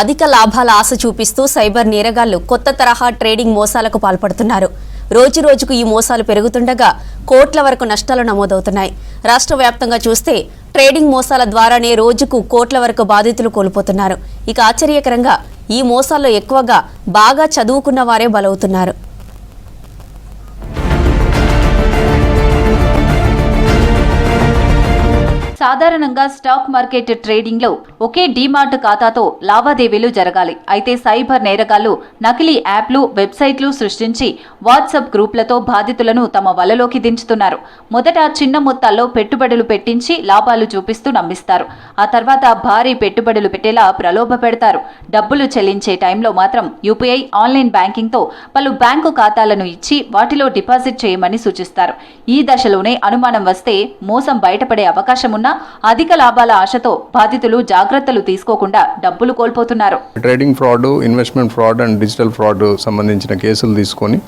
అధిక లాభాల ఆశ చూపిస్తూ సైబర్ నేరగాళ్లు కొత్త తరహా ట్రేడింగ్ మోసాలకు పాల్పడుతున్నారు. రోజురోజుకు ఈ మోసాలు పెరుగుతుండగా కోట్ల వరకు నష్టాలు నమోదవుతున్నాయి. రాష్ట్ర వ్యాప్తంగా చూస్తే ట్రేడింగ్ మోసాల ద్వారానే రోజుకు కోట్ల వరకు బాధితులు కోల్పోతున్నారు. ఇక ఆశ్చర్యకరంగా ఈ మోసాల్లో ఎక్కువగా బాగా చదువుకున్న వారే బలవుతున్నారు. సాధారణంగా స్టాక్ మార్కెట్ ట్రేడింగ్ లో ఒకే డీమార్ట్ ఖాతాతో లావాదేవీలు జరగాలి. అయితే సైబర్ నేరగాళ్లు నకిలీ యాప్లు, వెబ్సైట్లు సృష్టించి వాట్సాప్ గ్రూపులతో బాధితులను తమ వలలోకి దించుతున్నారు. మొదట చిన్న మొత్తాల్లో పెట్టుబడులు పెట్టించి లాభాలు చూపిస్తూ నమ్మిస్తారు. ఆ తర్వాత భారీ పెట్టుబడులు పెట్టేలా ప్రలోభ పెడతారు. డబ్బులు చెల్లించే టైంలో మాత్రం యూపీఐ, ఆన్లైన్ బ్యాంకింగ్తో పలు బ్యాంకు ఖాతాలను ఇచ్చి వాటిలో డిపాజిట్ చేయమని సూచిస్తారు. ఈ దశలోనే అనుమానం వస్తే మోసం బయటపడే అవకాశం ఉన్న అధిక లాభాల ఆశతో బాధితులు జాగ్రత్తలు తీసుకోకుండా డబ్బులు కోల్పోతున్నారు. Trading fraud, investment fraud and digital fraud సంబంధించిన కేసులు తీసుకొని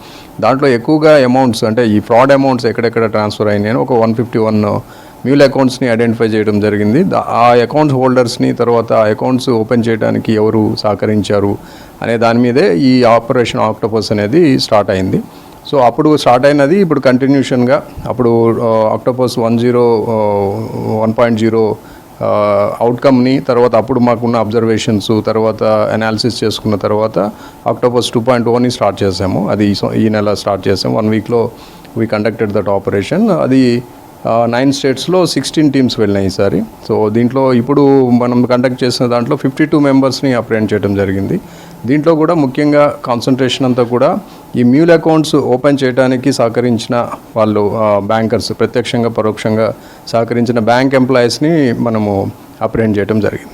దాంట్లో ఎక్కువగా అమౌంట్స్ అంటే ఈ ఫ్రాడ్ అమౌంట్స్ ఎక్కడెక్కడ ట్రాన్స్ఫర్ అయినాయని ఒక 151 మ్యూల్ అకౌంట్స్ని ఐడెంటిఫై చేయడం జరిగింది. ఆ అకౌంట్స్ హోల్డర్స్ని, తర్వాత ఆ అకౌంట్స్ ఓపెన్ చేయడానికి ఎవరు సహకరించారు అనే దాని మీదే ఈ ఆపరేషన్ ఆక్టోపస్ అనేది స్టార్ట్ అయింది. సో అప్పుడు స్టార్ట్ అయినది ఇప్పుడు కంటిన్యూషన్గా అప్పుడు ఆక్టోపస్ 1.0 అవుట్కమ్ని తర్వాత అప్పుడు మాకున్న అబ్జర్వేషన్స్ తర్వాత అనాలిసిస్ చేసుకున్న తర్వాత ఆక్టోపస్ 2.0ని స్టార్ట్ చేసాము. అది ఈ నెల స్టార్ట్ చేసాము. 1 వీక్లో వీ కండక్టెడ్ దట్ ఆపరేషన్. అది 9 స్టేట్స్లో 16 టీమ్స్ వెళ్ళినాయి ఈసారి. సో దీంట్లో ఇప్పుడు మనం కండక్ట్ చేసిన దాంట్లో 52 మెంబర్స్ని అప్రెంట్ చేయడం జరిగింది. దీంట్లో కూడా ముఖ్యంగా కాన్సన్ట్రేషన్ అంతా కూడా ఈ మ్యూల్ అకౌంట్స్ ఓపెన్ చేయడానికి సహకరించిన వాళ్ళు బ్యాంకర్స్, ప్రత్యక్షంగా పరోక్షంగా సహకరించిన బ్యాంక్ ఎంప్లాయీస్ని మనము అప్రెంట్ చేయడం జరిగింది.